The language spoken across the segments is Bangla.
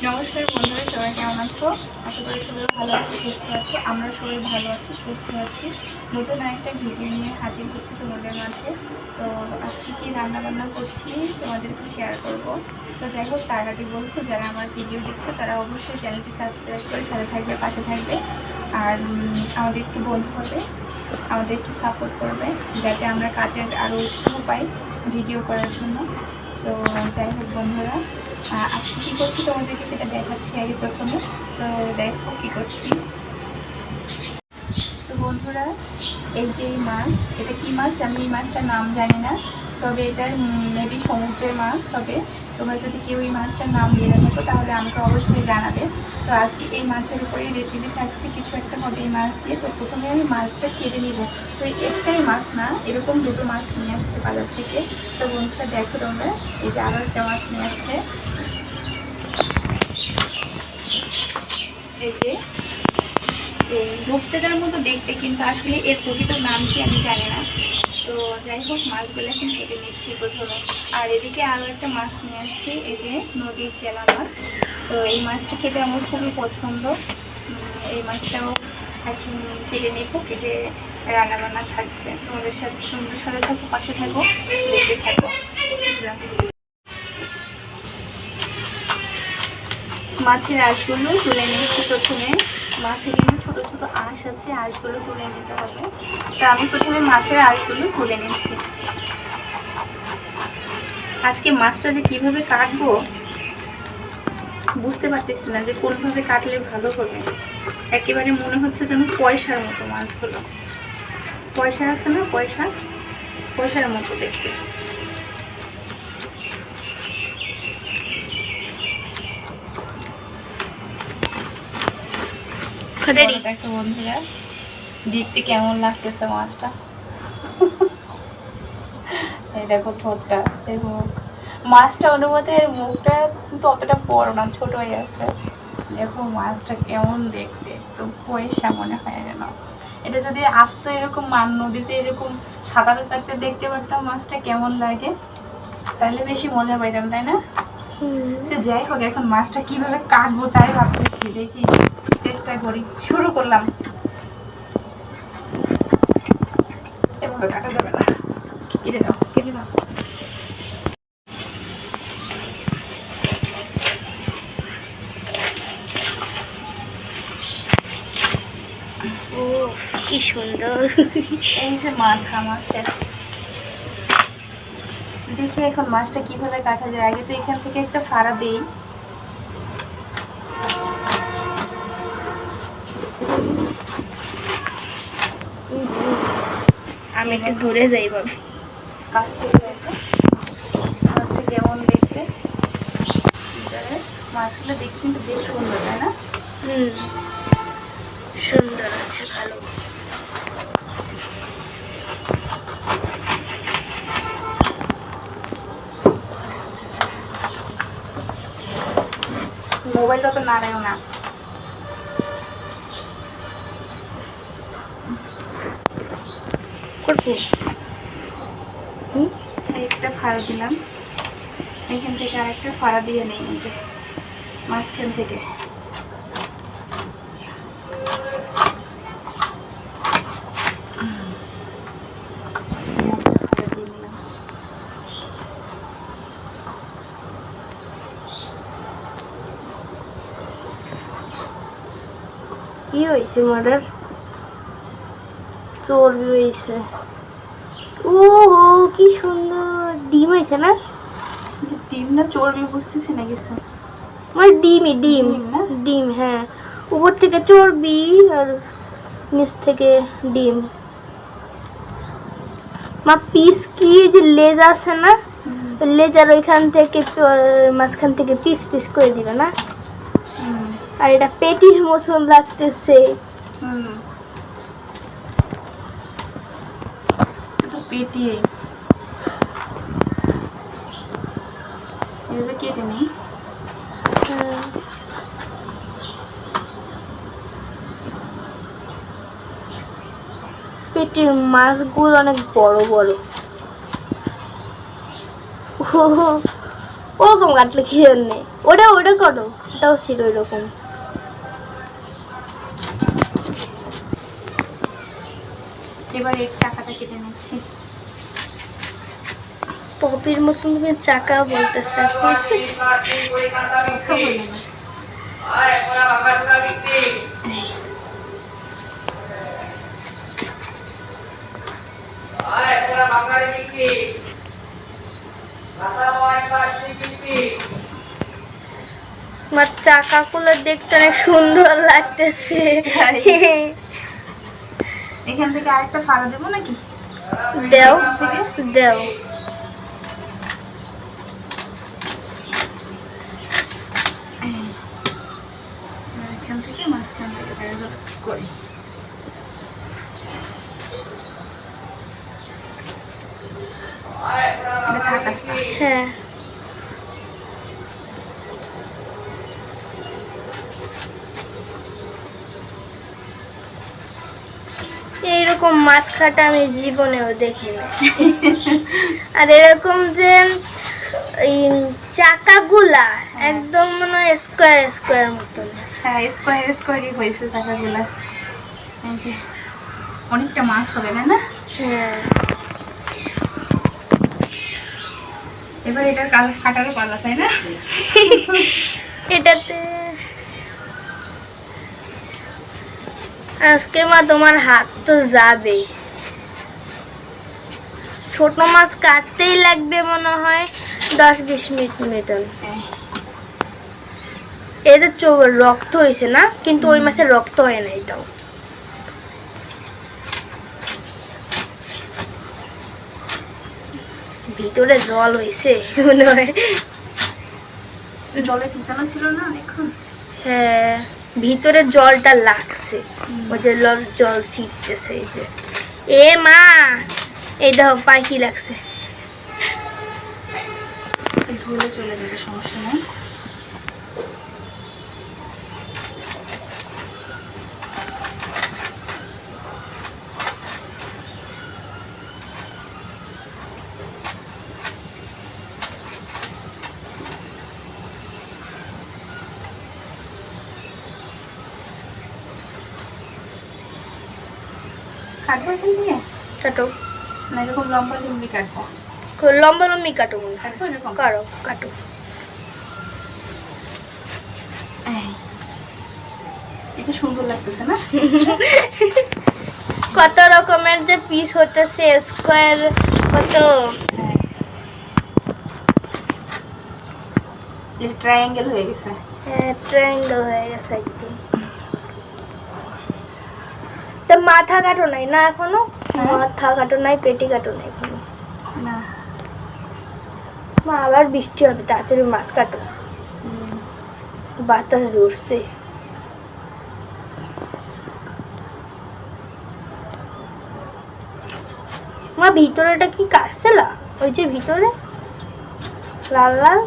নমস্কার বন্ধুরা, সবাই কেমন আছো? আশা করি সবাই ভালো আছো, সুস্থ আছো। আমরা সবাই ভালো আছি, সুস্থ আছি। নতুন একটা ভিডিও নিয়ে হাজির হচ্ছি তোমাদের মাঝে। তো আজকে কি রান্না বান্না করছি তোমাদেরকে শেয়ার করব। তো যাই হোক, তার আগে বলছি, যারা আমার ভিডিও দেখছে তারা অবশ্যই চ্যানেলটি সাবস্ক্রাইব করে সাথে থাকবে, পাশে থাকবে। আর আমাদের একটু বন্ধু হবে, আমাদের একটু সাপোর্ট করবে, যাতে আমরা কাজের আরও উৎসাহ পাই ভিডিও করার জন্য। তো যাই হোক বন্ধুরা, আজকে কী করছি তোমাদেরকে সেটা দেখাচ্ছি আগে প্রথমে। তো দেখো কী করছি। তো বন্ধুরা, এই যে মাছ, এটা কী মাছ আমি এই মাছটার নাম জানি না, তবে এটা মেবি সমুদ্রের মাছ হবে। তোমরা যদি কেউ এই মাছটার নাম জেনে থাকো তাহলে আমাকে অবশ্যই জানাবে। তো আজকে এই মাছের উপরেই রেসিপি থাকছে, কিছু একটা হবে এই মাছ দিয়ে। তো প্রথমে আমি মাছটা কেটে নিব। তো একটাই মাছ না, এরকম দুটো মাছ নিয়ে আসছে বাজার থেকে। তো বন্ধুরা দেখো তোমরা, এই যে আরও একটা মাছ নিয়ে আসছে, এই যে এই রূপচাঁদার মতো দেখতে, কিন্তু আসলে এর প্রকৃত নাম কি আমি জানি না। তো যাই হোক, মাছগুলো এখন কেটে নিচ্ছি প্রথমে। আর এদিকে আরও একটা মাছ নিয়ে আসছি, এই যে নদীর চেলা মাছ। তো এই মাছটা খেতে আমার খুবই পছন্দ। এই মাছটাও এখন কেটে নেব, কেটে রান্নাবান্না থাকছে। তোমাদের সাথে থাকো, পাশে থাকো, দেখতে থাকো। মাছের আঁশগুলো তুলে নিচ্ছি প্রথমে। মাছে কিন্তু ছোটো ছোটো আঁশ আছে, আঁশগুলো তুলে নিতে হবে। তা আমি প্রথমে মাছের আঁশগুলো তুলে নিচ্ছি। আজকে মাছটা যে কীভাবে কাটবো বুঝতে পারতেছি না, যে কোনভাবে কাটলে ভালো হবে। একেবারে মনে হচ্ছে যেন পয়সার মতো মাছগুলো। পয়সা আছে না, পয়সার মতো দেখতে। দেখো বন্ধুরা, দেখতে কেমন লাগতেছে মাছটা। এই দেখো ঠোঁটটা, এই মুখ। মাছটা অনুমতি এর মুখটা কিন্তু অতটা বড় না, ছোটই আছে। দেখো মাছটা কেমন দেখতে, তো পয়সা মনে হয় যেন। এটা যদি আসতো এরকম নদীতে এরকম সাঁতার কাটতে দেখতে পারতাম মাছটা কেমন লাগে, তাহলে বেশি মজা পাইতাম, তাই না? তো যাই হোক, এখন মাছটা কিভাবে কাটবো তাই ভাবতেছি। দেখি, চেষ্টা করি, শুরু করলাম। এভাবে কাটা যাবে না, কেটে দাও, কেটে দাও। ও কি সুন্দর। এই যে মাথা মাছের, দেখি এখন মাছটা কিভাবে কাটা যায়। আগে তো এখান থেকে একটা ফাড়া দিই। আমি একটু দূরে যাই বাবা, কাছ থেকে দেখো মাছটা কেমন দেখতে। মাছগুলো দেখতে কিন্তু বেশ সুন্দর, তাই না? সুন্দর আছে, ভালো। মোবাইলটা তো নাড়ায়ও না। করবো একটা ফাড়া দিলাম, এখান থেকে আরেকটা ফাড়া দিয়ে নেই, এই যে মাঝখান থেকে। কি হয়েছে মারার? চর্বি হয়েছে। ও কি সুন্দর ডিম হয়েছে না? ডিম না চর্বি বুঝতেছি না কিছু। মানে ডিমই, ডিম না, ডিম। হ্যাঁ, উপর থেকে চর্বি আর নিচ থেকে ডিম। মা পিস কি যে লেজ আছে না, লেজার ওইখান থেকে মাঝখান থেকে পিস পিস করে দিবে না। আর এটা পেটির মতন লাগতেছে। পেটি এভাবে কেটে নিই। পেটির মাছগুলো অনেক বড় বড়। ওরকম কাটলে কি জন্যে? ওটা ওটা করো, ওটাও ছিল ওইরকম। এবার এর টাকাটা কেটে নিচ্ছি। পপির মতন তুমি চাকা বলতেছে এখন। কথা বলে না। আমার চাকাগুলো দেখতে অনেক সুন্দর লাগতেছে। এখান থেকে আরেকটা ফাড়া দেবো নাকি? দেও এখান থেকে? দেও। এখান থেকে মাঝখান থেকে করি। এটা থাক আসতে। হ্যাঁ, এইরকম মাছ কাটা আমি জীবনেও দেখিনি। আর এরকম যে এই চাকাগুলা একদম মনে হয় স্কোয়ার স্কোয়ার মতন। হ্যাঁ, স্কোয়ার স্কোয়ারই হয়েছে চাকাগুলা। এই যে অনেকটা মাছ হবে, তাই না? হ্যাঁ, এবার এটার কাটারও পালা, তাই না? এটাতে আজকে মা তোমার হাত তো যাবে। ছোট মাছ কাটতেই লাগবে মনে হয় 10-20 মিনিট মতন। এদের রক্ত হয়েছে না, কিন্তু ওই মাছের রক্ত হয় নাই তাও। ভিতরে জল হয়েছে মনে হয়। জলে ভিজানো ছিল না এখন। হ্যাঁ, ভিতরে জলটা লাগছে, ওই যে জল ছিটতেছে। এই যে এ মা, এই দেখো পায়ে কি লাগছে। ধুলে চলে যাবে, সমস্যা নেই। কাটবো এখান থেকে? কাটো, না এরকম লম্বা লম্বি কাটবো? লম্বা লম্বি কাটো মনে হয়। কাটবো এরকম? কাটো কাটো। এটা সুন্দর লাগতেছে না? কত রকমের যে পিস হতেছে, স্কোয়ার কত। ট্রায়াঙ্গেল হয়ে গেছে। হ্যাঁ, ট্রায়াঙ্গেল হয়ে গেছে একদম। তা মাথা কাটো নাই না এখনো? মাথা কাটো নাই, পেটি কাটো নাই এখনো? না। মা আবার বৃষ্টি হবে, তাড়াতাড়ি মাছ কাটো, বাতাস ধরছে। মা ভিতরেটা কি কাটছিলা? ওই যে ভিতরে লাল লাল।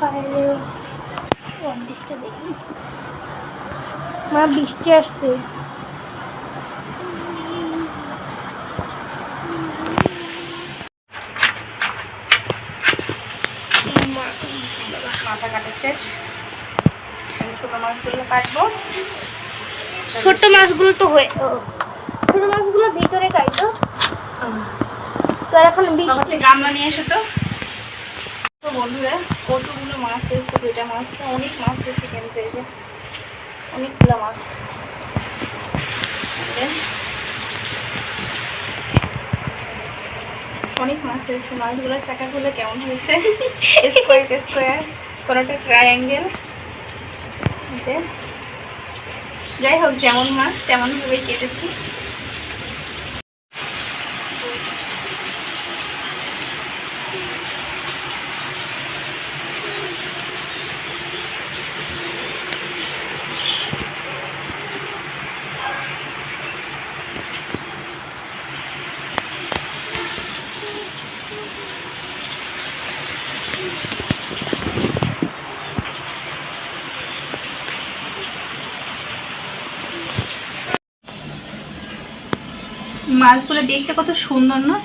বাইরে বৃষ্টি দেখি মা, বৃষ্টি আসছে। মাথা কাটা শেষ, ছোট মাছগুলো কাটবো। ছোট মাছগুলো তো হয়ে ছোট মাছগুলো ভিতরে কাটো। তো এখন বৃষ্টি গামলা নিয়ে এসো তো। তো বন্ধুরা কতগুলো মাছ হয়েছে, 2টা মাছ না, অনেক মাছ হয়েছে কিন্তু, এই যে অনেকগুলো মাছ। অনেক মাছ হয়েছে, মাছগুলোর চাকাগুলো কেমন হয়েছে, স্কোয়ার স্কোয়ার, কোনোটা ট্রায়াঙ্গেল। যাই হোক, যেমন মাছ তেমনভাবেই কেটেছি। মাছগুলো দেখতে কত সুন্দর না,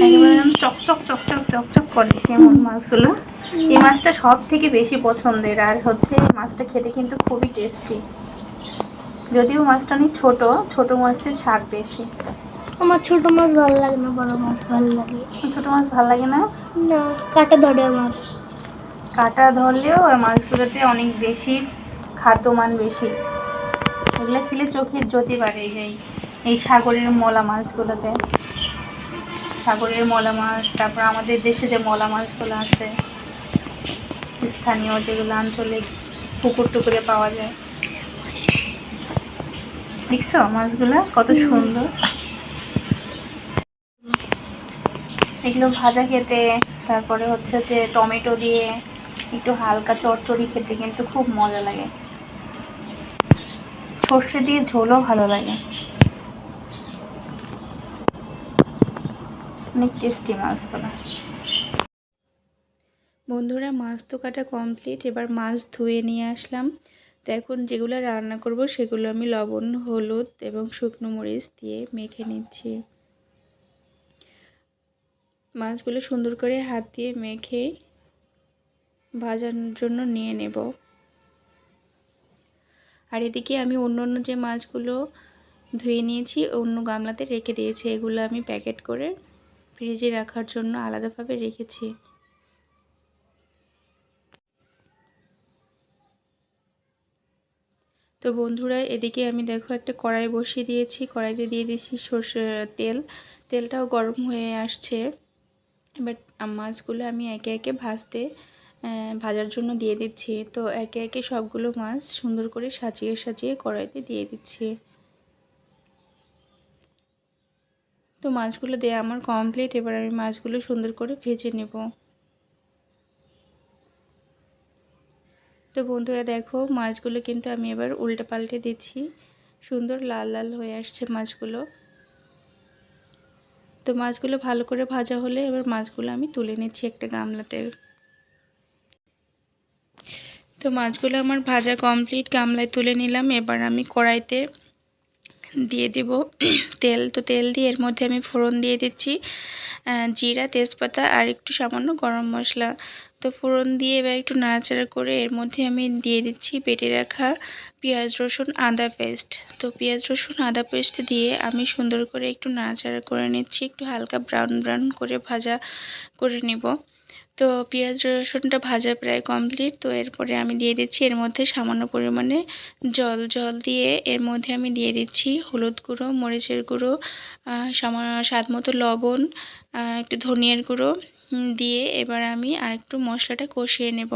একেবারে চকচক চকচক চকচক করে কেমন মাছগুলো। এই মাছটা সব থেকে বেশি পছন্দের, আর হচ্ছে এই মাছটা খেতে কিন্তু খুবই টেস্টি। যদিও মাছটা অনেক ছোট, ছোট মাছের স্বাদ বেশি। আমার ছোট মাছ ভালো লাগে না, বড় মাছ ভালো লাগে। ছোট মাছ ভালো লাগে না? না, কাটা ধরে আমার। কাটা ধরলেও ওই মাছগুলোতে অনেক বেশি খাদ্যমান বেশি, এগুলো খেলে চোখের জ্যোতি বাড়ে যায়। এই সাগরের মলা মাছগুলোতে, সাগরের মলা মাছ, তারপর আমাদের দেশে যে মলা মাছগুলো আছে স্থানীয়, যেগুলো আঞ্চলিক পুকুর টুকুরে পাওয়া যায়, দেখছো মাছগুলো কত সুন্দর। এগুলো ভাজা খেতে, তারপরে হচ্ছে যে টমেটো দিয়ে একটু হালকা চচ্চড়ি খেতে কিন্তু খুব মজা লাগে। সর্ষে দিয়ে ঝোলও ভালো লাগে, অনেক টেস্টি মাছগুলো। বন্ধুরা মাছ তো কাটা কমপ্লিট, এবার মাছ ধুয়ে নিয়ে আসলাম। তো এখন যেগুলো রান্না করব সেগুলো আমি লবণ, হলুদ এবং শুকনো মরিচ দিয়ে মেখে নিচ্ছি। মাছগুলো সুন্দর করে হাত দিয়ে মেখে ভাজানোর জন্য নিয়ে নেব। আর এদিকে আমি অন্য যে মাছগুলো ধুয়ে নিয়েছি অন্য গামলাতে রেখে দিয়েছি, এগুলো আমি প্যাকেট করে ফ্রিজে রাখার জন্য আলাদাভাবে রেখেছি। তো বন্ধুরা এদিকে আমি দেখো একটা কড়াই বসিয়ে দিয়েছি, কড়াইতে দিয়ে দিয়েছি সরষের তেল, তেলটাও গরম হয়ে আসছে। এবার মাছগুলো আমি একে একে ভাজার জন্য দিয়ে দিচ্ছি। তো একে একে সবগুলো মাছ সুন্দর করে সাজিয়ে সাজিয়ে কড়াইতে দিয়ে দিচ্ছি। তো মাছগুলো দেওয়া আমার কমপ্লিট, এবার আমি মাছগুলো সুন্দর করে ভেজে নেব। তো বন্ধুরা দেখো মাছগুলো কিন্তু আমি এবার উল্টে পাল্টে দিচ্ছি, সুন্দর লাল লাল হয়ে আসছে মাছগুলো। তো মাছগুলো ভালো করে ভাজা হলে এবার মাছগুলো আমি তুলে নিচ্ছি একটা গামলাতে। তো মাছগুলো আমার ভাজা কমপ্লিট, গামলায় তুলে নিলাম। এবার আমি কড়াইতে দিয়ে দেব তেল। তো তেল দিয়ে এর মধ্যে আমি ফোড়ন দিয়ে দিচ্ছি জিরা, তেজপাতা আর একটু সামান্য গরম মশলা। তো ফোড়ন দিয়ে এবার একটু নাড়াচাড়া করে এর মধ্যে আমি দিয়ে দিচ্ছি বেটে রাখা পেঁয়াজ, রসুন, আদা পেস্ট। তো পেঁয়াজ, রসুন, আদা পেস্ট দিয়ে আমি সুন্দর করে একটু নাড়াচাড়া করে নিচ্ছি, একটু হালকা ব্রাউন ব্রাউন করে ভাজা করে নিব। তো পেঁয়াজ রসুনটা ভাজা প্রায় কমপ্লিট। তো এরপরে আমি দিয়ে দিচ্ছি এর মধ্যে সামান্য পরিমাণে জল দিয়ে এর মধ্যে আমি দিয়ে দিচ্ছি হলুদ গুঁড়ো, মরিচের গুঁড়ো, সামান্য স্বাদ মতো লবণ, একটু ধনিয়ার গুঁড়ো দিয়ে এবার আমি আর একটু মশলাটা কষিয়ে নেব।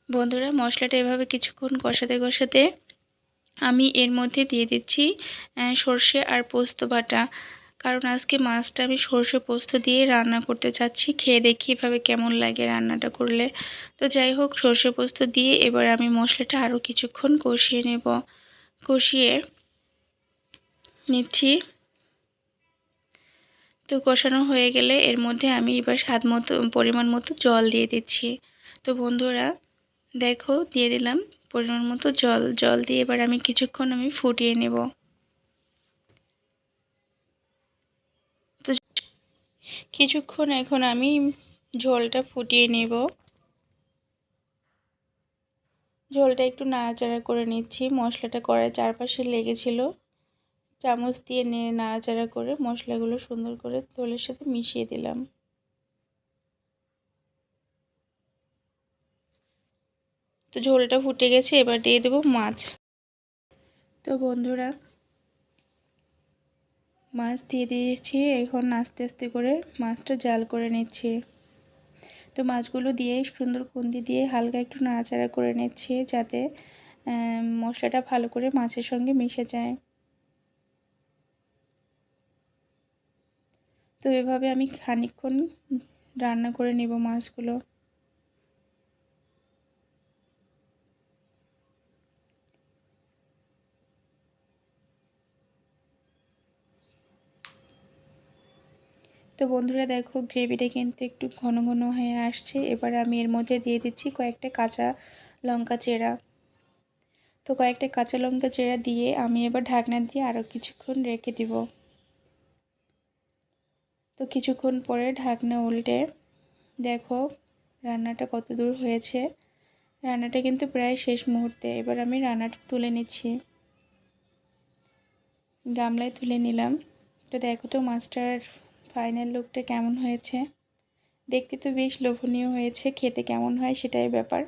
বন্ধুরা মশলাটা এভাবে কিছুক্ষণ কষাতে কষাতে আমি এর মধ্যে দিয়ে দিচ্ছি সর্ষে আর পোস্ত বাটা, কারণ আজকে মাছটা আমি সর্ষে পোস্ত দিয়ে রান্না করতে চাচ্ছি, খেয়ে দেখি এভাবে কেমন লাগে রান্নাটা করলে। তো যাই হোক সর্ষে পোস্ত দিয়ে এবার আমি মশলাটা আরও কিছুক্ষণ কষিয়ে নেব, কষিয়ে নিচ্ছি। তো কষানো হয়ে গেলে এর মধ্যে আমি এবার পরিমাণ মতো জল দিয়ে দিচ্ছি। তো বন্ধুরা দেখো দিয়ে দিলাম পরিমাণ মতো জল। জল দিয়ে এবার আমি কিছুক্ষণ ফুটিয়ে নেব। তো কিছুক্ষণ এখন আমি ঝোলটা ফুটিয়ে নেব। ঝোলটা একটু নাড়াচাড়া করে নিচ্ছি। মশলাটা কড়াইয়ের চারপাশে লেগেছিল, চামচ দিয়ে নাড়াচাড়া করে মশলাগুলো সুন্দর করে ঝোলের সাথে মিশিয়ে দিলাম। তো ঝোলটা ফুটে গেছে, এবার দিয়ে দেবো মাছ। তো বন্ধুরা মাছ দিয়ে দিয়েছি, এখন আস্তে আস্তে করে মাছটা জাল করে নিচ্ছি। তো মাছগুলো দিয়ে সুন্দর খুন্তি দিয়ে হালকা একটু নাড়াচাড়া করে নিচ্ছি, যাতে মশলাটা ভালো করে মাছের সঙ্গে মিশে যায়। তো এভাবে আমি খানিকক্ষণ রান্না করে নেব মাছগুলো। তো বন্ধুরা দেখো গ্রেভিটা কিন্তু একটু ঘন ঘন হয়ে আসছে। এবার আমি এর মধ্যে দিয়ে দিচ্ছি কয়েকটা কাঁচা লঙ্কা চেরা। তো কয়েকটা কাঁচা লঙ্কা চেরা দিয়ে আমি এবার ঢাকনা দিয়ে আরও কিছুক্ষণ রেখে দিব। তো কিছুক্ষণ পরে ঢাকনা উল্টে দেখো রান্নাটা কত দূর হয়েছে। রান্নাটা কিন্তু প্রায় শেষ মুহূর্তে। এবার আমি রান্নাটা তুলে নিচ্ছি, গামলায় তুলে নিলাম। তো দেখো তো মাছটার ফাইনাল লুকটা কেমন হয়েছে। দেখতে তো বেশ লোভনীয় হয়েছে, খেতে কেমন হয় সেটাই ব্যাপার।